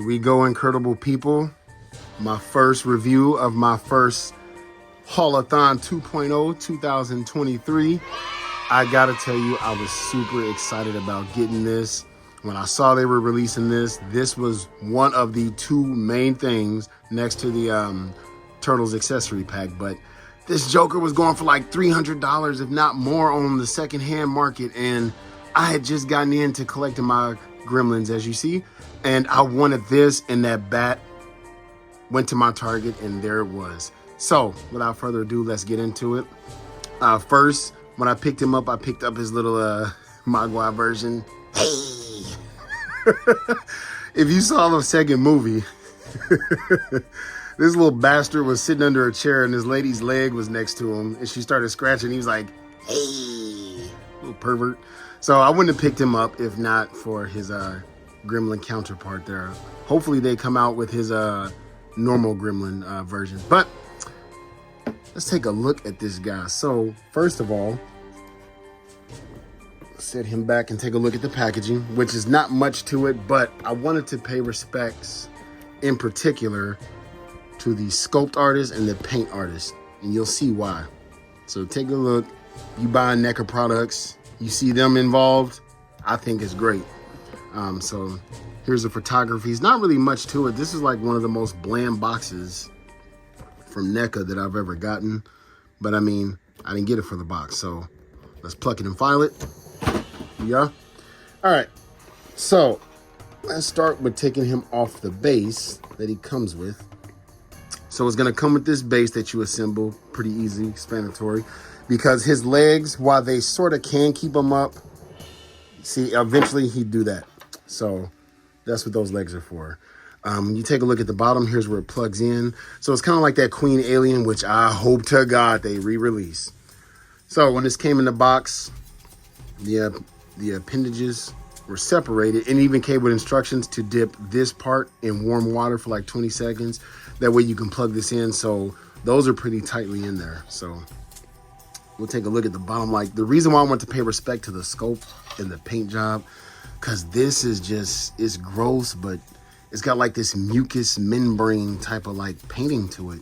we go, incredible people. My first review of my first Haul-A-Thon 2.0 2023. I gotta tell you, I was super excited about getting this. When I saw they were releasing this was one of the two main things next to the Turtles accessory pack. But this Joker was going for like $300, if not more, on the secondhand market. And I had just gotten into collecting my Gremlins, as you see. And I wanted this, and that bat went to my Target, and there it was. So, without further ado, let's get into it. First, when I picked him up, I picked up his little Mogwai version. Hey! If you saw the second movie, this little bastard was sitting under a chair, and this lady's leg was next to him, and she started scratching. He was like, hey! Little pervert. So, I wouldn't have picked him up if not for his Gremlin counterpart there. Hopefully, they come out with his normal Gremlin version. But let's take a look at this guy. So first of all, set him back and take a look at the packaging, which is not much to it, but I wanted to pay respects in particular to the sculpt artist and the paint artist, and you'll see why. So take a look. You buy NECA products, you see them involved, I think it's great. So here's the photography. It's not really much to it. This is like one of the most bland boxes from NECA that I've ever gotten. But I mean, I didn't get it for the box. So let's pluck it and file it. Yeah. All right. So let's start with taking him off the base that he comes with. So it's going to come with this base that you assemble. Pretty easy, explanatory. Because his legs, while they sort of can keep him up, see, eventually he'd do that. So that's what those legs are for. You take a look at the bottom. Here's where it plugs in. So it's kind of like that Queen Alien, which I hope to God they re-release. So when this came in the box, the appendages were separated, and even came with instructions to dip this part in warm water for like 20 seconds. That way you can plug this in. So those are pretty tightly in there. So we'll take a look at the bottom. Like, the reason why I want to pay respect to the sculpt and the paint job, because this is just, it's gross, but it's got like this mucus membrane type of like painting to it.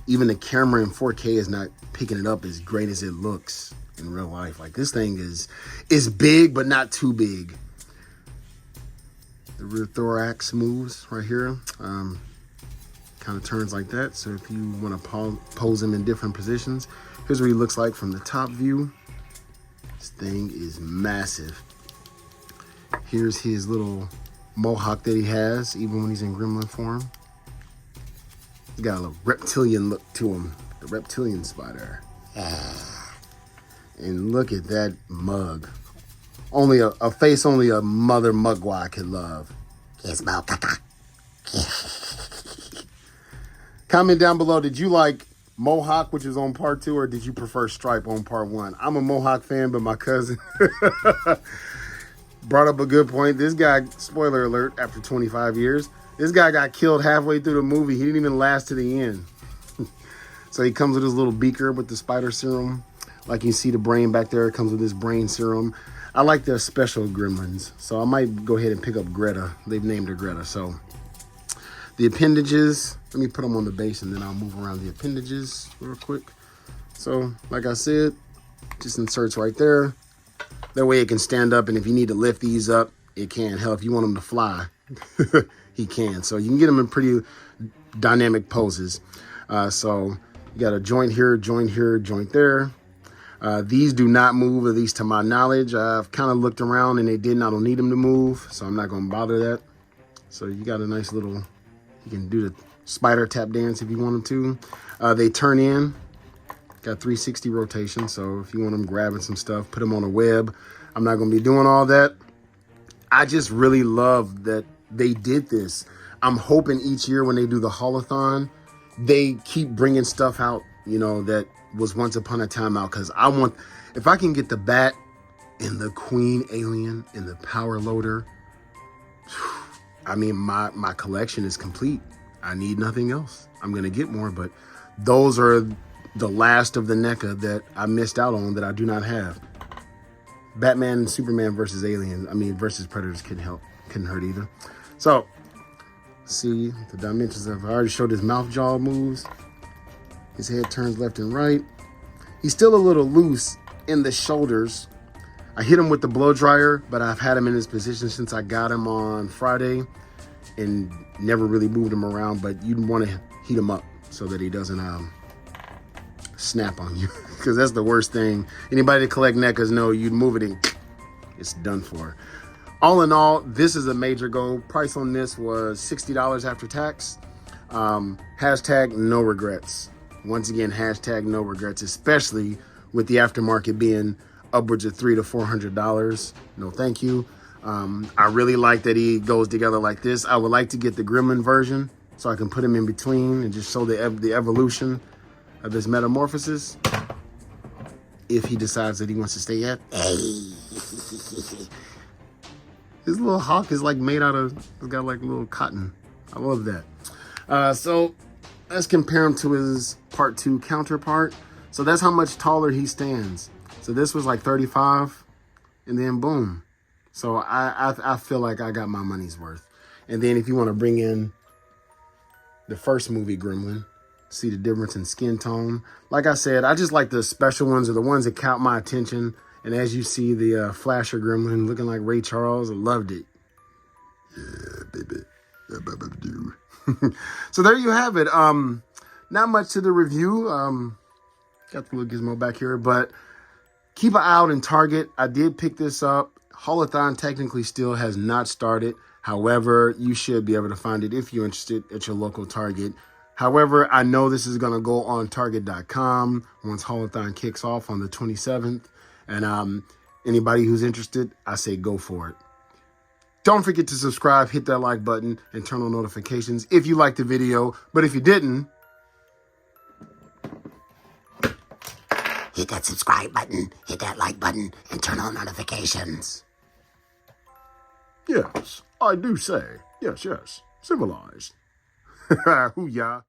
Even the camera in 4K is not picking it up as great as it looks in real life. Like, this thing is big, but not too big. The rear thorax moves right here. Kind of turns like that. So if you want to pose him in different positions, here's what he looks like from the top view. This thing is massive. Here's his little mohawk that he has, even when he's in gremlin form. He's got a little reptilian look to him. The reptilian spider. And look at that mug. Only a face only a mother Mogwai could love. Comment down below, did you like Mohawk, which is on part 2, or did you prefer Stripe on part 1? I'm a Mohawk fan, but my cousin brought up a good point. This guy, spoiler alert, after 25 years, this guy got killed halfway through the movie. He didn't even last to the end. So he comes with his little beaker with the spider serum. Like you see the brain back there, it comes with this brain serum. I like the special gremlins, so I might go ahead and pick up Greta. They've named her Greta. So the appendages, let me put them on the base and then I'll move around the appendages real quick. So like I said, just inserts right there. That way it can stand up, and if you need to lift these up, it can. Hell, if you want them to fly, he can. So you can get them in pretty dynamic poses. So you got a joint here, joint there. These do not move, at least to my knowledge. I've kind of looked around and they didn't. I don't need them to move, so I'm not going to bother that. So you got a nice little, you can do the spider tap dance if you want them to. They turn in. Got 360 rotation, so if you want them grabbing some stuff, put them on a web. I'm not going to be doing all that. I just really love that they did this. I'm hoping each year when they do the Haul-A-Thon, they keep bringing stuff out, you know, that was once upon a time out. Because I want, if I can get the bat and the Queen Alien and the Power Loader, I mean, my collection is complete. I need nothing else. I'm going to get more, but those are the last of the NECA that I missed out on that I do not have. Batman and Superman versus Alien, versus Predators couldn't hurt either. So See the dimensions of, I already showed his mouth jaw moves. His head turns left and right. He's still a little loose in the shoulders. I hit him with the blow dryer, but I've had him in his position since I got him on Friday and never really moved him around, but you'd want to heat him up so that he doesn't snap on you, because that's the worst thing. Anybody that collect NECAs know you'd move it and it's done for. All in all, this is a major go. Price on this was $60 after tax. Hashtag no regrets. Once again, hashtag no regrets, especially with the aftermarket being upwards of $300 to $400. No, thank you. I really like that he goes together like this. I would like to get the Gremlin version so I can put him in between and just show the evolution of his metamorphosis. If he decides that he wants to stay at. Hey. His little hawk is like made out of, it's got like little cotton. I love that. So let's compare him to his part 2 counterpart. So that's how much taller he stands. So this was like 35 and then boom. So I feel like I got my money's worth. And then if you want to bring in the first movie Gremlin, see the difference in skin tone. Like I said, I just like the special ones or the ones that caught my attention. And as you see the Flasher Gremlin looking like Ray Charles, I loved it. Yeah, baby. So there you have it. Not much to the review. Got the little gizmo back here, but keep an eye out in Target. I did pick this up. Haul-A-Thon technically still has not started. However, you should be able to find it if you're interested at your local Target. However, I know this is going to go on Target.com once Haul-A-Thon kicks off on the 27th. And anybody who's interested, I say go for it. Don't forget to subscribe, hit that like button, and turn on notifications if you liked the video. But if you didn't, hit that subscribe button, hit that like button, and turn on notifications. Yes, I do say. Yes, yes. Civilized. Hoo-yah.